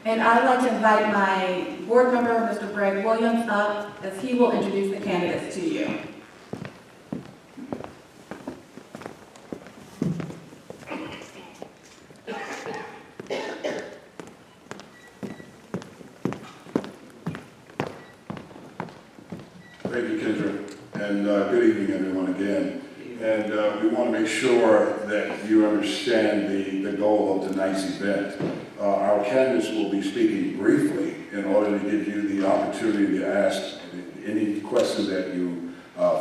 And I'd like to invite my board member, Mr. Greg Williams, up as he will introduce the candidates to you. Thank you, Kendra, and good evening, everyone, again. And we want to make sure that you understand the goal of tonight's event. Our candidates will be speaking briefly in order to give you the opportunity to ask any question that you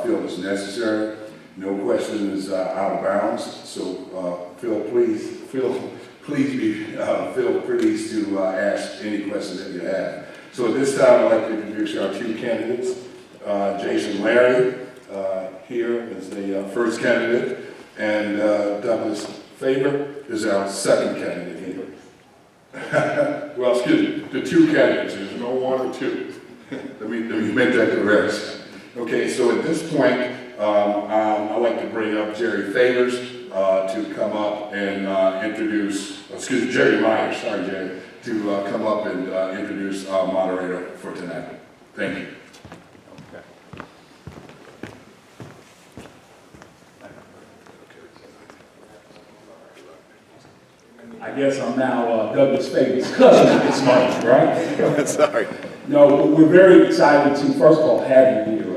feel is necessary. No question is out of bounds, so feel pleased to ask any question that you have. So at this time, I'd like to introduce our two candidates. Jason Larry here is the first candidate, and Douglas Faber is our second candidate here. Well, excuse me, the two candidates, there's no one or two. let me make that correct. Okay, so at this point, I'd like to bring up Jerry Favors to come up and Jerry Myers, sorry Jerry, to come up and introduce our moderator for tonight. Thank you. I guess I'm now Douglas Faber's cousin at this moment, right? Sorry. No, we're very excited to, first of all, have you here.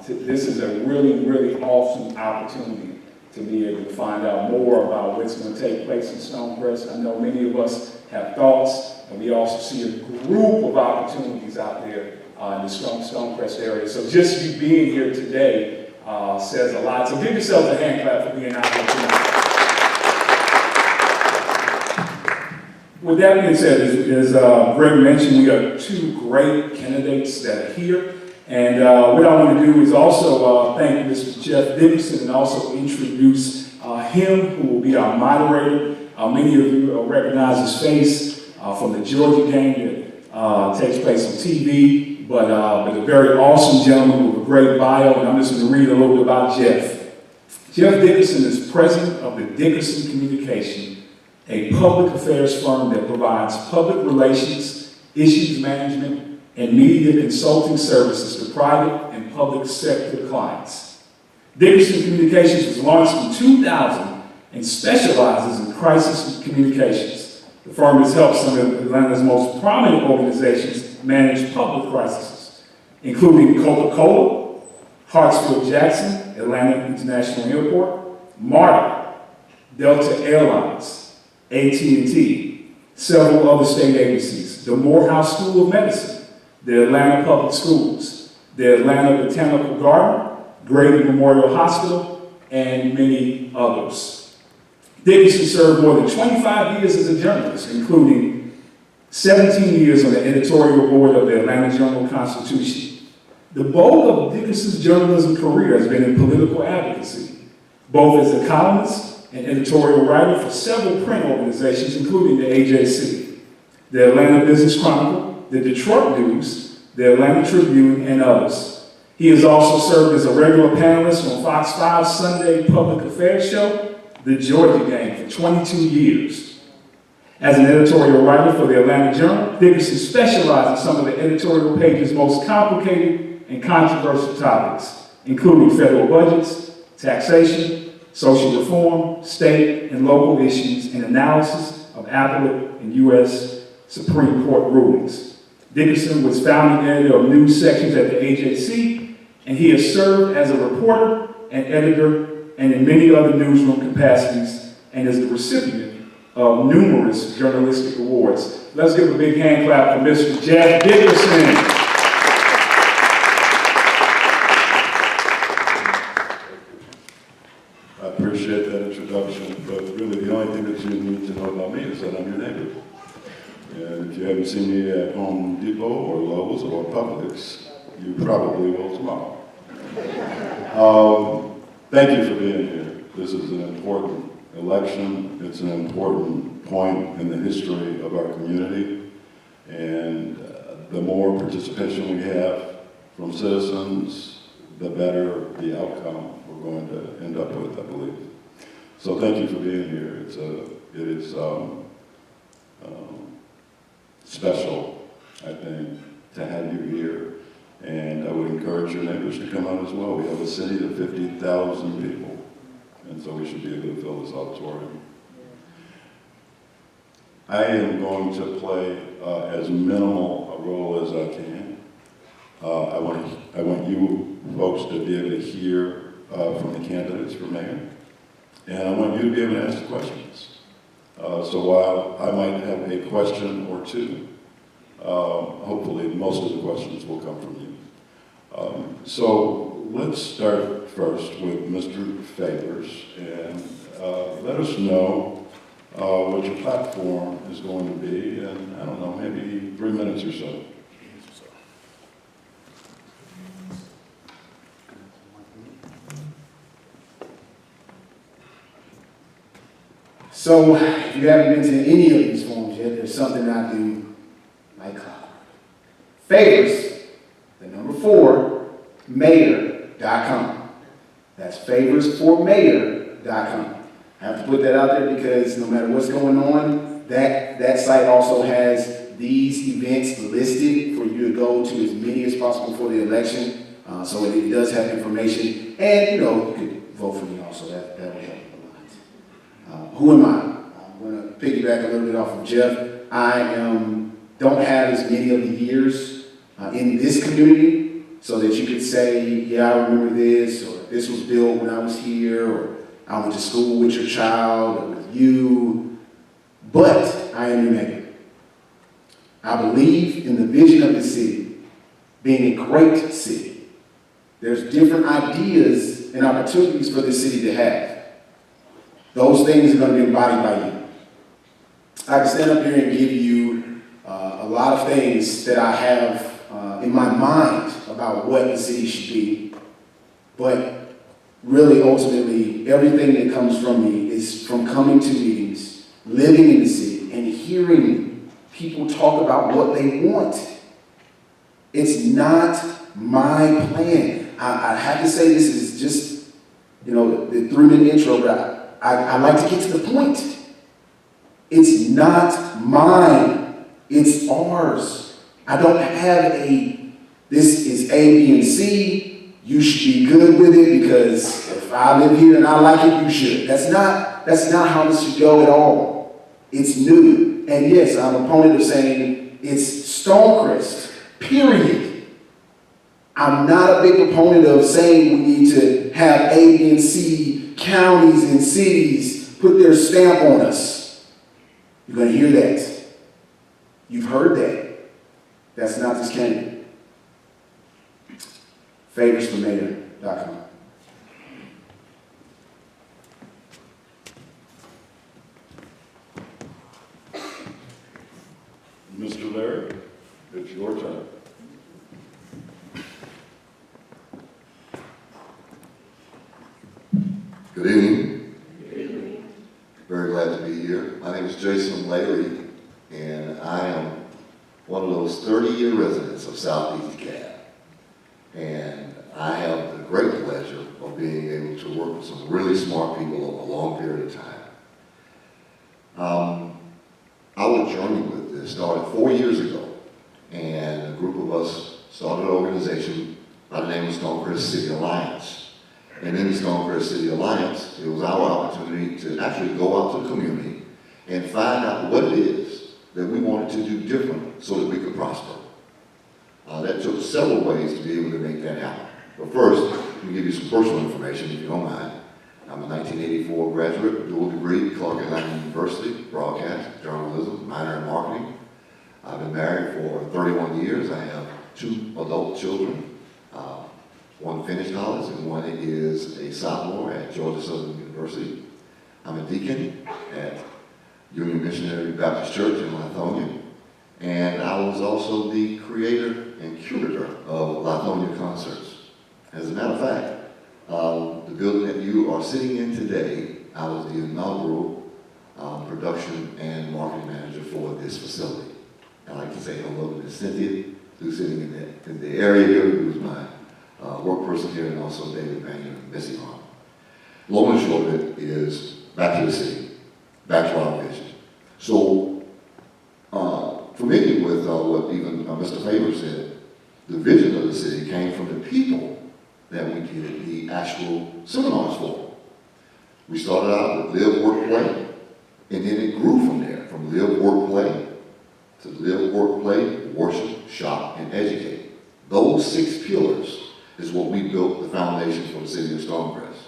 This is a really, really awesome opportunity to be able to find out more about what's going to take place in Stonecrest. I know many of us have thoughts, and we also see a group of opportunities out there in the Stonecrest area. So just you being here today says a lot. So give yourselves a hand clap for being out here tonight. With that being said, as Greg mentioned, we have two great candidates that are here. And what I want to do is also thank Mr. Jeff Dickerson and also introduce him, who will be our moderator. Many of you recognize his face from the Georgia game that takes place on TV, but a very awesome gentleman with a great bio, and I'm just going to read a little bit about Jeff. Jeff Dickerson is president of the Dickerson Communication, a public affairs firm that provides public relations, issues management, and media consulting services to private and public sector clients. Dickerson Communications was launched in 2000 and specializes in crisis communications. The firm has helped some of Atlanta's most prominent organizations manage public crises, including Coca-Cola, Hartsfield-Jackson, Atlanta International Airport, MARTA, Delta Airlines, AT&T, several other state agencies, the Morehouse School of Medicine, the Atlanta Public Schools, the Atlanta Botanical Garden, Grady Memorial Hospital, and many others. Dickerson served more than 25 years as a journalist, including 17 years on the editorial board of the Atlanta Journal-Constitution. The bulk of Dickerson's journalism career has been in political advocacy, both as a columnist and editorial writer for several print organizations, including the AJC, the Atlanta Business Chronicle, the Detroit News, the Atlanta Tribune, and others. He has also served as a regular panelist on Fox 5's Sunday public affairs show, The Georgia Game, for 22 years. As an editorial writer for the Atlanta Journal, Dickerson specializes in some of the editorial page's most complicated and controversial topics, including federal budgets, taxation, social reform, state and local issues, and analysis of appellate and U.S. Supreme Court rulings. Dickerson was founding editor of news sections at the AJC, and he has served as a reporter and editor and in many other newsroom capacities, and is the recipient of numerous journalistic awards. Let's give a big hand clap for Mr. Jeff Dickerson. I appreciate that introduction, but really the only thing that you need to know about me is that I'm your neighbor. And if you haven't seen me at Home Depot or Lowe's or Publix, you probably will tomorrow. Thank you for being here. This is an important election. It's an important point in the history of our community. And the more participation we have from citizens, the better the outcome we're going to end up with, I believe. So thank you for being here. It is special, I think, to have you here. And I would encourage your neighbors to come out as well. We have a city of 50,000 people, and so we should be able to fill this auditorium. I am going to play as minimal a role as I can. I want you folks to be able to hear from the candidates for mayor, and I want you to be able to ask questions. So while I might have a question or two, hopefully most of the questions will come from you. So let's start first with Mr. Favors, and let us know what your platform is going to be, and I don't know, maybe 3 minutes or so. So, if you haven't been to any of these forums yet, there's something I do like clockwork. Favors, the number 4, mayor.com. That's favorsformayor.com. I have to put that out there because no matter what's going on, that site also has these events listed for you to go to as many as possible for the election. So it does have information. And, you could vote for me also. That will help a lot. Who am I? I'm going to piggyback a little bit off of Jeff. I don't have as many of the years in this community so that you could say, yeah, I remember this, or this was built when I was here, or I went to school with your child or with you, but I am your neighbor. I believe in the vision of the city being a great city. There's different ideas and opportunities for this city to have. Those things are going to be embodied by you. I can stand up here and give you a lot of things that I have in my mind about what the city should be, but really, ultimately, everything that comes from me is from coming to meetings, living in the city, and hearing people talk about what they want. It's not my plan. I have to say this is just, the 3-minute intro, but I like to get to the point. It's not mine. It's ours. I don't have this is A, B, and C. You should be good with it because if I live here and I like it, you should. That's not how this should go at all. It's new. And yes, I'm an opponent of saying it's Stonecrest, period. I'm not a big proponent of saying we need to have A, B, and C counties and cities put their stamp on us. You're going to hear that. You've heard that. That's not this candidate. Favorsformayor.com. Mr. Larry, it's your turn. Good evening. Good evening. Very glad to be here. My name is Jason Larry, and I am one of those 30-year residents of Southeast Ga. And I have the great pleasure of being able to work with some really smart people over a long period of time. Our journey with this started 4 years ago, and a group of us started an organization by the name of STONECREST City Alliance. And in the STONECREST City Alliance, it was our opportunity to actually go out to the community and find out what it is that we wanted to do different so that we could prosper. That took several ways to be able to make that happen. But first, let me give you some personal information, if you don't mind. I'm a 1984 graduate, dual degree, Clark Atlanta University, broadcast, journalism, minor in marketing. I've been married for 31 years. I have 2 adult children. One finished college and one is a sophomore at Georgia Southern University. I'm a deacon at Union Missionary Baptist Church in Lithonia. And I was also the creator and curator of Lithonia concerts. As a matter of fact, the building that you are sitting in today, I was the inaugural production and marketing manager for this facility. I'd like to say hello to Ms. Cynthia, who's sitting in the area here, who's my work person here, and also David Banner and Missy Hahn. Long and short of it is back to the city, back to our vision. So, for many of with what even Mr. Favors said. The vision of the city came from the people that we did the actual seminars for. We started out with live, work, play, and then it grew from there, from live, work, play, to live, work, play, worship, shop, and educate. Those 6 pillars is what we built the foundation for the city of Stonecrest.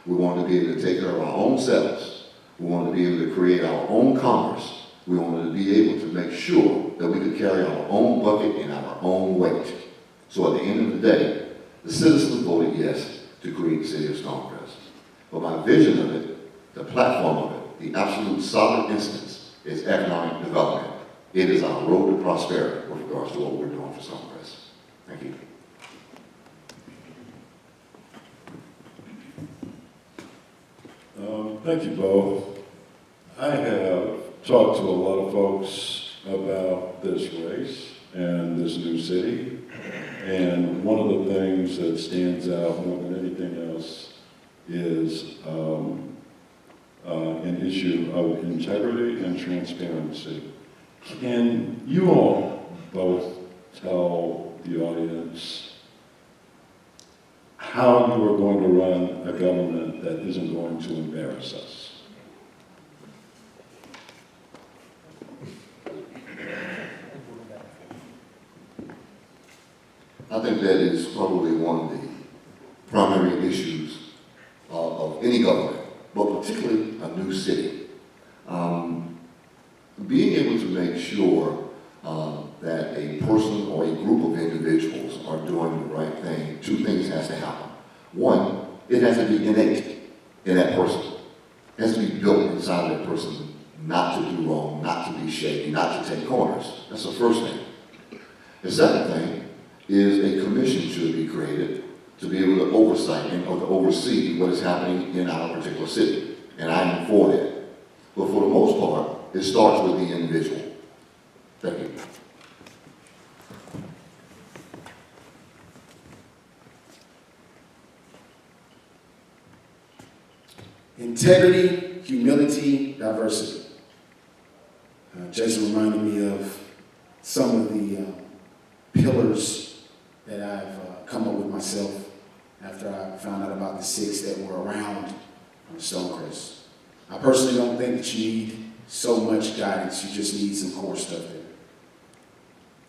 We wanted to be able to take care of our own selves. We wanted to be able to create our own commerce. We wanted to be able to make sure that we could carry our own bucket and our own weight. So at the end of the day, the citizens voted yes to create the city of Stonecrest. But my vision of it, the platform of it, the absolute solid instance is economic development. It is our road to prosperity with regards to what we're doing for Stonecrest. Thank you. Thank you both. I have talked to a lot of folks about this race and this new city, and one of the things that stands out more than anything else is an issue of integrity and transparency. Can you all both tell the audience how you are going to run a government that isn't going to embarrass us? I think that is probably one of the primary issues of any government, but particularly a new city. Being able to make sure that a person or a group of individuals are doing the right thing, 2 things has to happen. One, it has to be innate in that person. It has to be built inside of that person not to do wrong, not to be shady, not to take corners. That's the first thing. The second thing is a commission should be created to be able to oversight and or to oversee what is happening in our particular city. And I am for that. But for the most part, it starts with the individual. Thank you. Integrity, humility, diversity. Jason reminded me of some of the pillars that I've come up with myself after I found out about the 6 that were around Stonecrest. I personally don't think that you need so much guidance. You just need some core stuff there.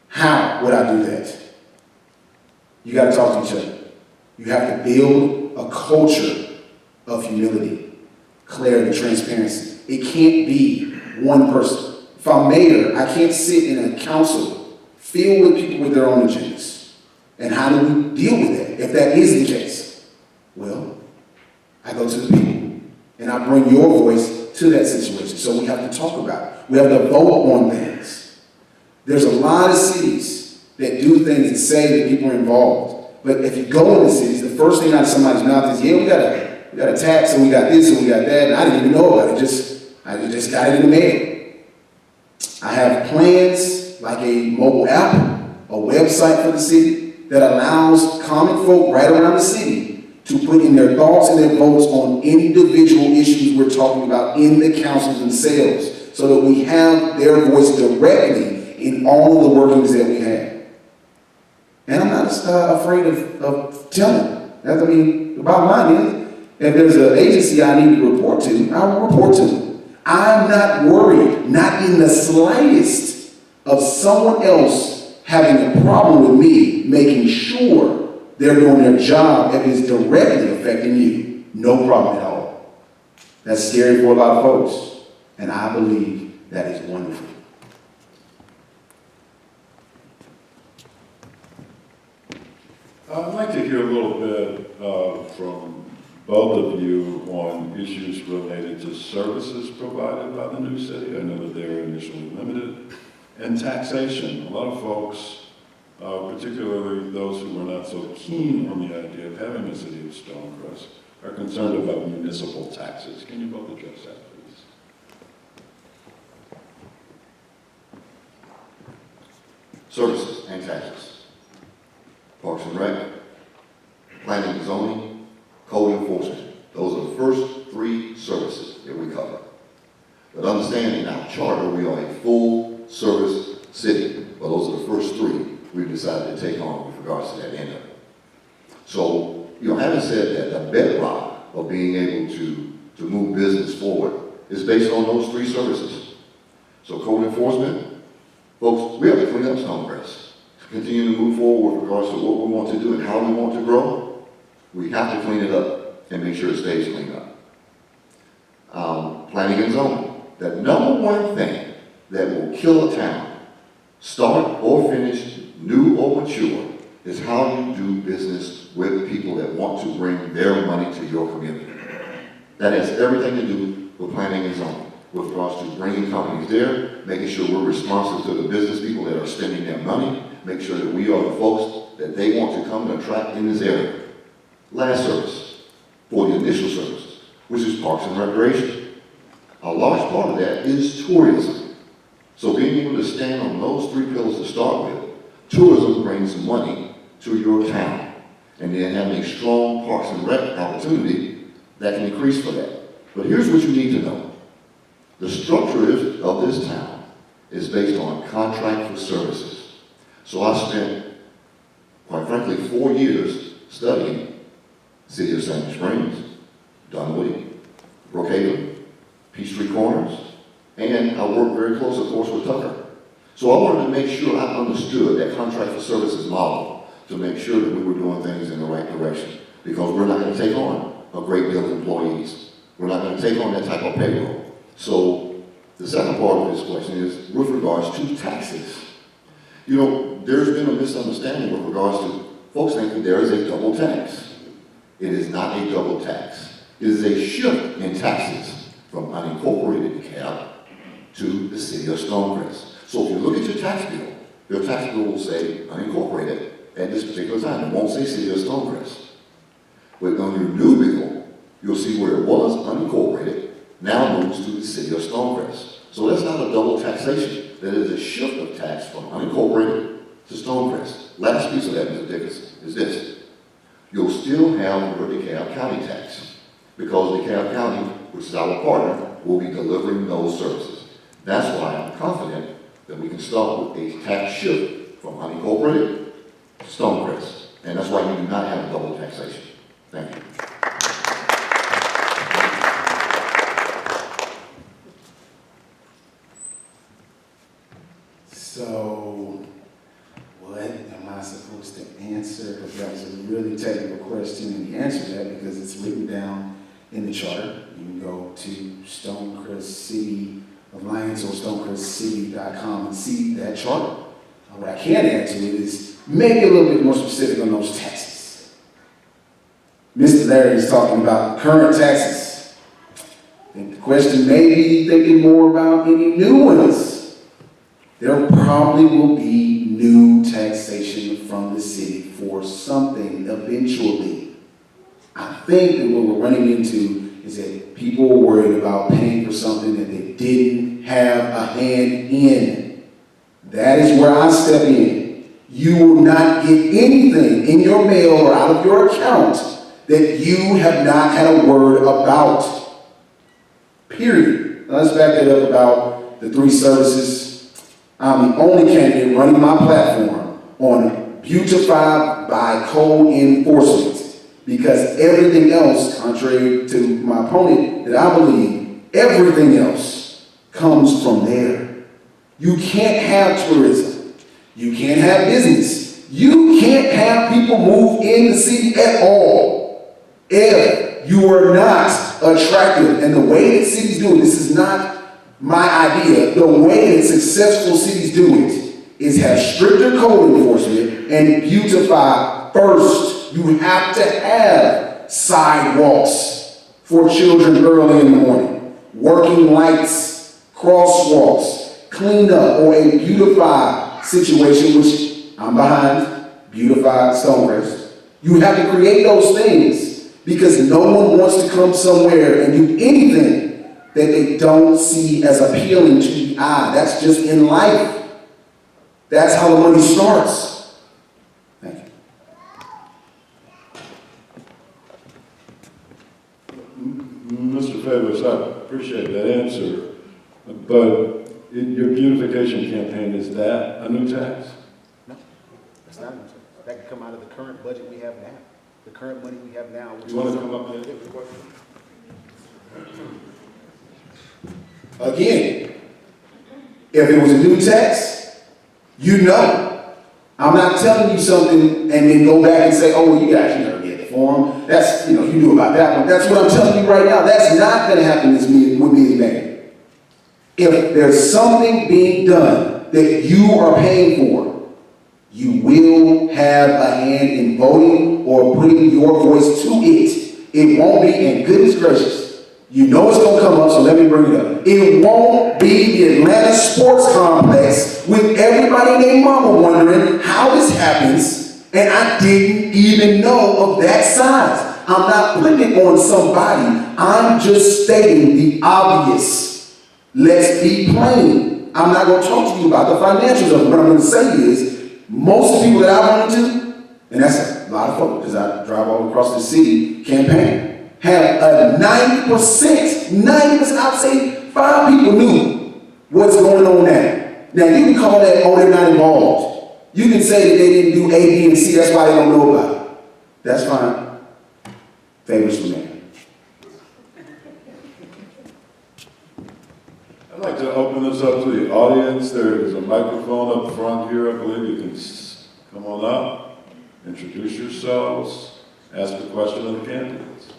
How would I do that? You got to talk to each other. You have to build a culture of humility, clarity, transparency. It can't be one person. If I'm mayor, I can't sit in a council filled with people with their own agendas. And how do we deal with that if that is the case? Well, I go to the people and I bring your voice to that situation. So we have to talk about it. We have to vote on things. There's a lot of cities that do things and say that people are involved. But if you go in the cities, the first thing out of somebody's mouth is, yeah, we got a tax and we got this and we got that. And I didn't even know about it. I just got it in the mail. I have plans like a mobile app, a website for the city that allows common folk right around the city to put in their thoughts and their votes on individual issues we're talking about in the councils themselves, so that we have their voice directly in all the workings that we have. And I'm not afraid of telling. That's, the bottom line is, if there's an agency I need to report to, I will report to them. I'm not worried, not in the slightest, of someone else having a problem with me making sure they're doing their job if it's directly affecting you. No problem at all. That's scary for a lot of folks, and I believe that is wonderful. I'd like to hear a little bit from both of you on issues related to services provided by the new city. I know that they're initially limited. And taxation. A lot of folks, particularly those who are not so keen on the idea of having a city of Stonecrest, are concerned about municipal taxes. Can you both address that, please? Services and taxes. Parks and Rec, planning and zoning, code enforcement. Those are the first 3 services that we cover. But understand in our charter, we are a full service city. Well, those are the first three we've decided to take on with regards to that end of it. So, having said that, the bedrock of being able to move business forward is based on those three services. So code enforcement, folks, we have to clean up Stonecrest. To continue to move forward with regards to what we want to do and how we want to grow, we have to clean it up and make sure it stays cleaned up. Planning and zoning. The number one thing that will kill a town, start or finish, new or mature, is how you do business with people that want to bring their money to your community. That has everything to do with planning and zoning, with regards to bringing companies there, making sure we're responsive to the business people that are spending their money, make sure that we are the folks that they want to come and attract in this area. Last service, for the initial services, which is parks and recreation. A large part of that is tourism. So being able to stand on those three pillars to start with, tourism brings money to your town. And then having a strong parks and rec opportunity that can increase for that. But here's what you need to know. The structure of this town is based on contract for services. So I spent, quite frankly, 4 years studying City of Sandy Springs, Dunwoody, Brookhaven, Peachtree Corners, and I worked very close, of course, with Tucker. So I wanted to make sure I understood that contract for services model to make sure that we were doing things in the right direction, because we're not going to take on a great deal of employees. We're not going to take on that type of payroll. So the second part of this question is with regards to taxes. There's been a misunderstanding with regards to folks thinking there is a double tax. It is not a double tax. It is a shift in taxes from unincorporated DeKalb to the city of Stonecrest. So if you look at your tax bill will say unincorporated at this particular time. It won't say city of Stonecrest. But on your new bill, you'll see where it was unincorporated, now moves to the city of Stonecrest. So that's not a double taxation. That is a shift of tax from unincorporated to Stonecrest. Last piece of that, Mr. Dickinson, is this. You'll still have your DeKalb County tax, because DeKalb County, which is our partner, will be delivering those services. That's why I'm confident that we can start with a tax shift from unincorporated to Stonecrest. And that's why you do not have double taxation. Thank you. So, what am I supposed to answer? Because that was a really technical question, and he answered that because it's written down in the charter. You can go to Stonecrest City Alliance or STONECRESTCity.com and see that charter. What I can add to it is maybe a little bit more specific on those taxes. Mr. Larry is talking about current taxes. I think the question may be thinking more about any new ones. There probably will be new taxation from the city for something eventually. I think that what we're running into is that people are worried about paying for something that they didn't have a hand in. That is where I step in. You will not get anything in your mail or out of your account that you have not had a word about. Period. Now let's back that up about the three services. I'm the only candidate running my platform on beautified by code enforcement, because everything else, contrary to my opponent, that I believe, everything else comes from there. You can't have tourism. You can't have business. You can't have people move in the city at all if you are not attractive. And the way that cities do it, this is not my idea, the way that successful cities do it is have stricter code enforcement and beautify first. You have to have sidewalks for children early in the morning, working lights, crosswalks, cleanup, or a beautify situation, which I'm behind, beautify Stonecrest. You have to create those things because no one wants to come somewhere and do anything that they don't see as appealing to the eye. That's just in life. That's how the money starts. Thank you. Mr. Favis, I appreciate that answer, but Your beautification campaign, is that a new tax? No, that's not, that can come out of the current budget we have now. The current money we have now. You want to come up there? Again, if it was a new tax, you know. I'm not telling you something and then go back and say, oh, well, you guys, never get the form. That's, you knew about that one. That's what I'm telling you right now. That's not going to happen with me and Megan. If there's something being done that you are paying for, you will have a hand in voting or putting your voice to it. It won't be, and goodness gracious, you know it's going to come up, so let me bring it up. It won't be the Atlanta sports complex with everybody and their mama wondering how this happens, and I didn't even know of that size. I'm not putting it on somebody. I'm just stating the obvious. Let's be plain. I'm not going to talk to you about the financials of it. What I'm going to say is, most of the people that I run into, and that's a lot of folks, because I drive all across the city campaign, have a 90%, I'd say 5 people knew what's going on now. Now you can call that, oh, they're not involved. You can say that they didn't do A, B, and C, that's why they don't know about it. That's fine. Favors for me. I'd like to open this up to the audience. There is a microphone up front here. I believe you can come on up, introduce yourselves, ask a question of the candidates.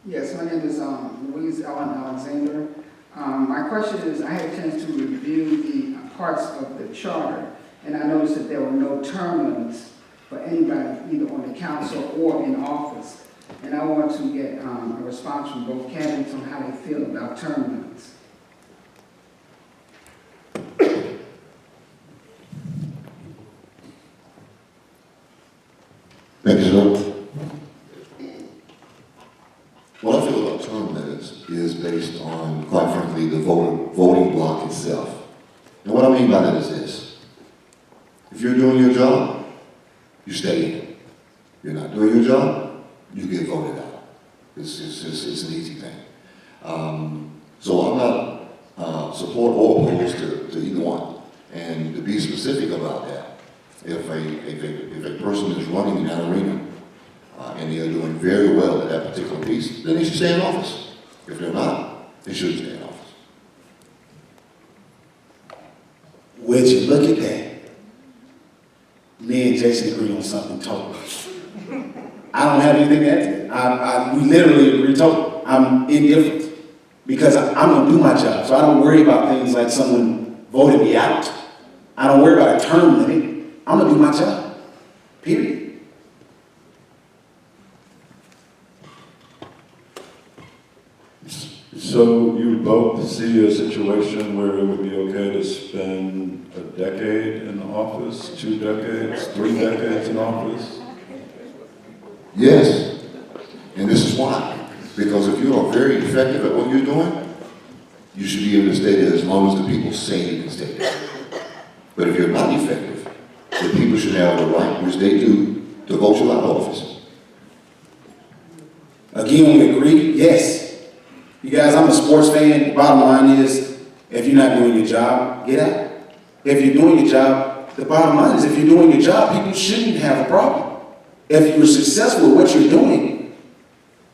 Yes, my name is Louise Ellen Alexander. My question is, I had a chance to review the parts of the charter, and I noticed that there were no term limits for anybody, either on the council or in office. And I want to get a response from both candidates on how they feel about term limits. Thank you, sir. What I feel about term limits is based on, quite frankly, the voting block itself. And what I mean by that is this. If you're doing your job, you stay in. You're not doing your job, you get voted out. It's an easy thing. So I'm not support or opposed to either one. And to be specific about that, if a person is running in that arena and they are doing very well at that particular piece, then they should stay in office. If they're not, they shouldn't stay in office. Would you look at that? Me and Jason agree on something totally. I don't have anything to add to that. We literally agree totally. I'm indifferent because I'm going to do my job. So I don't worry about things like someone voted me out. I don't worry about a term limit. I'm going to do my job. Period. So you both see a situation where it would be okay to spend a decade in office, 2 decades, 3 decades in office? Yes, and this is why. Because if you are very effective at what you're doing, you should be able to stay there as long as the people say you can stay there. But if you're not effective, the people should have the right, which they do, to vote you out of office. Again, we agree, yes. You guys, I'm a sports fan. The bottom line is, if you're not doing your job, get out. If you're doing your job, the bottom line is, if you're doing your job, people shouldn't have a problem. If you're successful at what you're doing,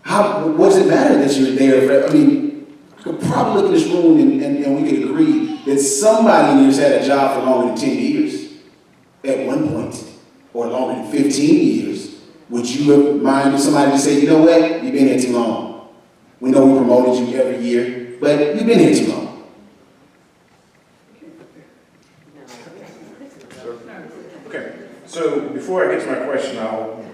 what does it matter that you're there? I mean, you could probably look in this room and we could agree that somebody in here has had a job for longer than 10 years at one point, or longer than 15 years. Would you have mind if somebody just say, you know what, you've been here too long. We know we promoted you every year, but you've been here too long. Okay, so before I get to my question,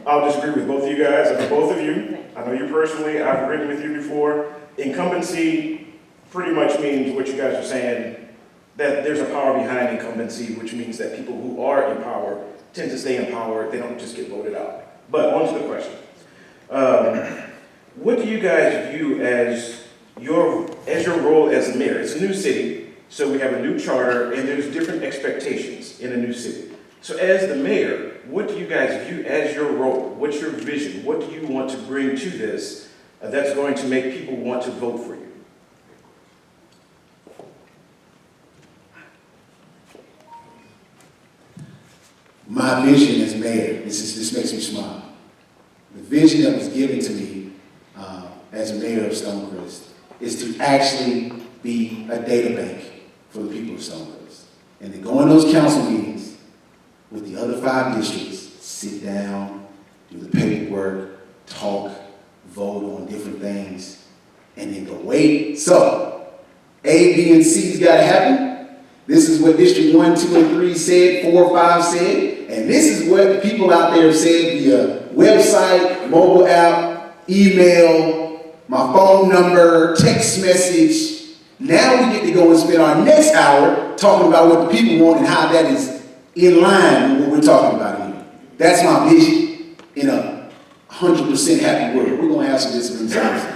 I'll disagree with both of you guys. I know both of you. I know you personally. I've ridden with you before. Incumbency pretty much means what you guys are saying, that there's a power behind incumbency, which means that people who are in power tend to stay in power. They don't just get voted out. But on to the question. What do you guys view as your role as a mayor? It's a new city, so we have a new charter, and there's different expectations in a new city. So as the mayor, what do you guys view as your role? What's your vision? What do you want to bring to this that's going to make people want to vote for you? My vision as mayor, this makes me smile. The vision that was given to me as mayor of Stonecrest is to actually be a data bank for the people of Stonecrest. And to go in those council meetings with the other 5 districts, sit down, do the paperwork, talk, vote on different things, and then go, wait, so A, B, and C's got to happen. This is what District 1, 2, and 3 said, 4, 5 said, and this is what the people out there said via website, mobile app, email, my phone number, text message. Now we get to go and spend our next hour talking about what the people want and how that is in line with what we're talking about here. That's my vision in a 100% happy world. We're going to have some disagreements,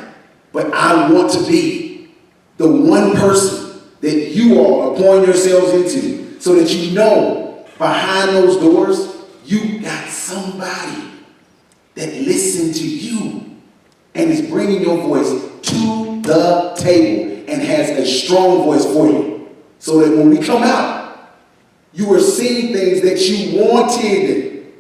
but I want to be the one person that you all are pouring yourselves into so that you know behind those doors, you got somebody that listens to you and is bringing your voice to the table and has a strong voice for you. So that when we come out, you are seeing things that you wanted.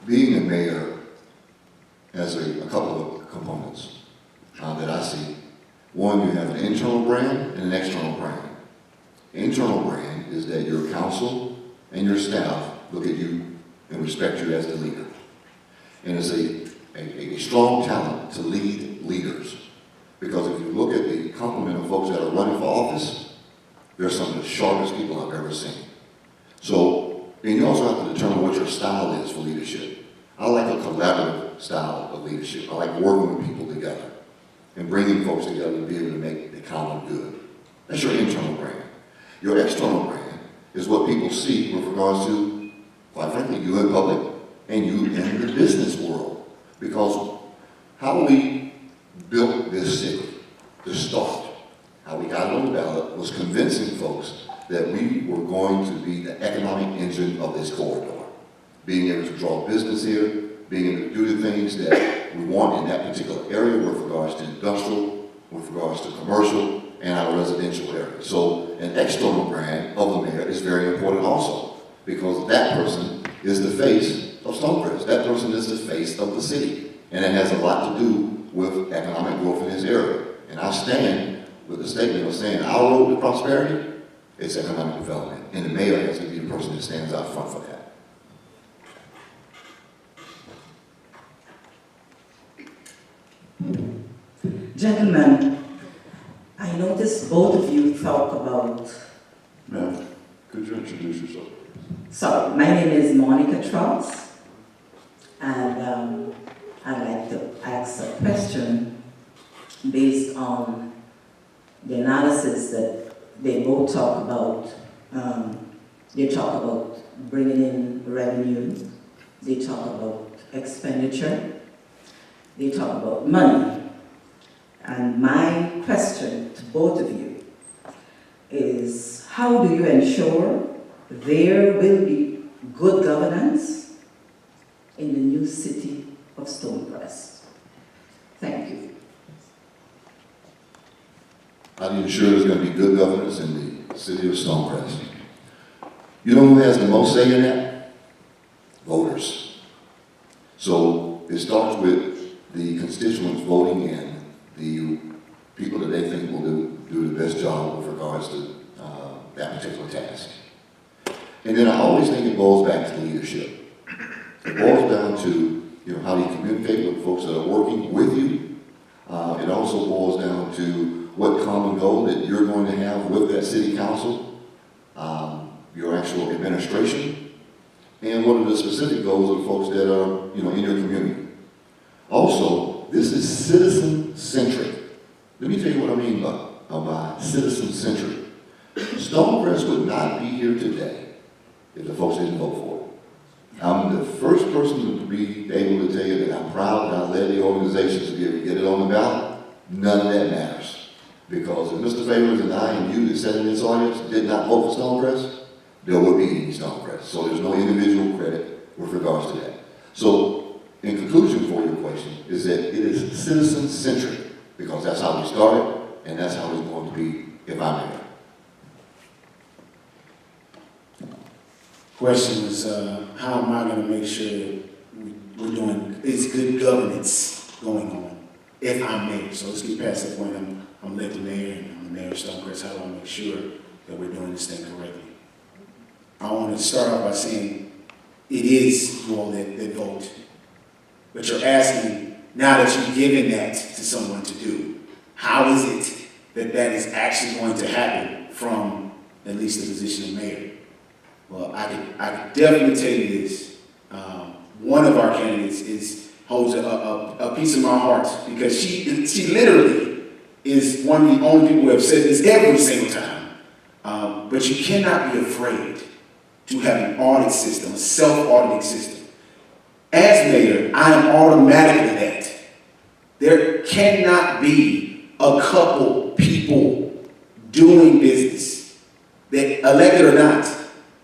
Being a mayor has a couple of components that I see. One, you have an internal brand and an external brand. Internal brand is that your council and your staff look at you and respect you as the leader. And it's a strong talent to lead leaders. Because if you look at the complement of folks that are running for office, they're some of the sharpest people I've ever seen. So, and you also have to determine what your style is for leadership. I like a collaborative style of leadership. I like working with people together and bringing folks together to be able to make the common good. That's your internal brand. Your external brand is what people see with regards to, quite frankly, you in public and you in the business world. Because how we built this city to start, how we got it on the ballot, was convincing folks that we were going to be the economic engine of this corridor. Being able to draw business here, being able to do the things that we want in that particular area with regards to industrial, with regards to commercial, and our residential area. So an external brand of the mayor is very important also, because that person is the face of Stonecrest. That person is the face of the city. And it has a lot to do with economic growth in this area. And I stand with the statement of saying our road to prosperity is economic development. And the mayor has to be the person that stands out front for that. Gentlemen, I noticed both of you talk about... Ma'am, could you introduce yourself? Sorry, my name is Monica Troutz, and I'd like to ask a question based on the analysis that they both talk about. They talk about bringing in revenue, they talk about expenditure, they talk about money. And my question to both of you is, how do you ensure there will be good governance in the new city of Stonecrest? Thank you. How do you ensure there's going to be good governance in the city of Stonecrest? You know who has the most say in that? Voters. So it starts with the constituents voting in the people that they think will do the best job with regards to that particular task. And then I always think it boils back to leadership. It boils down to how do you communicate with folks that are working with you. It also boils down to what common goal that you're going to have with that city council, your actual administration, and what are the specific goals of folks that are in your community. Also, this is citizen-centric. Let me tell you what I mean by citizen-centric. Stonecrest would not be here today if the folks didn't vote for it. I'm the first person to be able to tell you that I'm proud that I led the organizations to be able to get it on the ballot. None of that matters. Because if Mr. Favors and I and you that sat in this audience did not vote for Stonecrest, there would be any Stonecrest. So there's no individual credit with regards to that. So in conclusion for your question is that it is citizen-centric because that's how we started and that's how it's going to be if I'm here. Question was, how am I going to make sure that we're doing, it's good governance going on if I'm mayor? So let's get past that point. I'm elected mayor and I'm the mayor of Stonecrest. How do I make sure that we're doing this thing correctly? I want to start off by saying it is you all that vote. But you're asking, now that you've given that to someone to do, how is it that that is actually going to happen from at least the position of mayor? Well, I could definitely tell you this. One of our candidates holds a piece of my heart because she literally is one of the only people who have said this every single time. But you cannot be afraid to have an audit system, a self-auditing system. As mayor, I am automatically that. There cannot be a couple people doing business, that elected or not,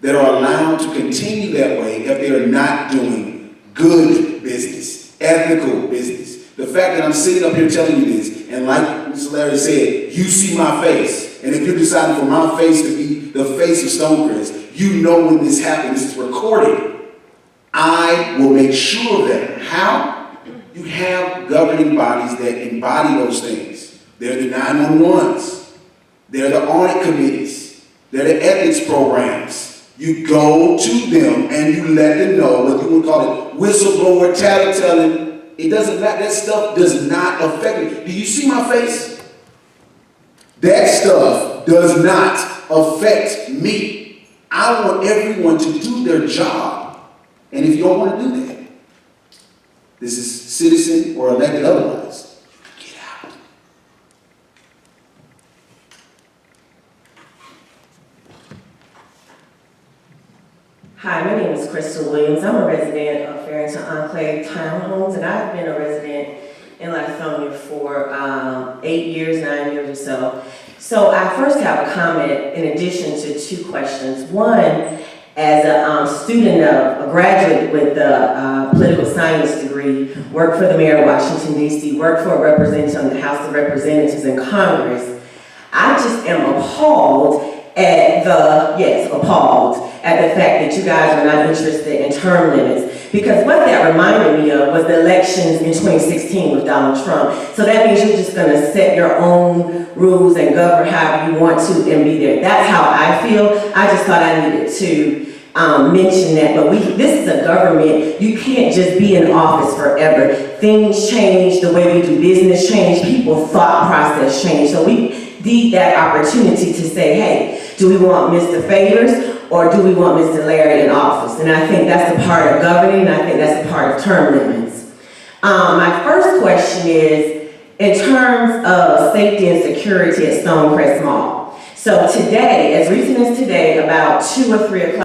that are allowed to continue that way if they are not doing good business, ethical business. The fact that I'm sitting up here telling you this, and like Mr. Larry said, you see my face, and if you're deciding for my face to be the face of Stonecrest, you know when this happens, it's recorded. I will make sure of that. How? You have governing bodies that embody those things. They're the 911s. They're the audit committees. They're the ethics programs. You go to them and you let them know what you would call it whistleblower, tattletale. It doesn't matter. That stuff does not affect me. Do you see my face? That stuff does not affect me. I want everyone to do their job. And if you don't want to do that, this is citizen or elected otherwise, get out. Hi, my name is Crystal Williams. I'm a resident of Farrington Enclave Townhomes, and I've been a resident in Lithonia for 9 years or so. So I first have a comment in addition to 2 questions. One, as a student of a graduate with a political science degree, worked for the mayor of Washington, D.C., worked for a representative in the House of Representatives in Congress, I just am appalled at the fact that you guys are not interested in term limits. Because what that reminded me of was the elections in 2016 with Donald Trump. So that means you're just gonna set your own rules and govern however you want to and be there. That's how I feel. I just thought I needed to mention that. But this is a government. You can't just be in office forever. Things change, the way we do business change, people's thought process change. So we need that opportunity to say, hey, do we want Mr. Favors or do we want Mr. Larry in office? And I think that's a part of governing, and I think that's a part of term limits. My first question is, in terms of safety and security at Stonecrest Mall. So today, as recent as today, about 2 or 3 o'clock,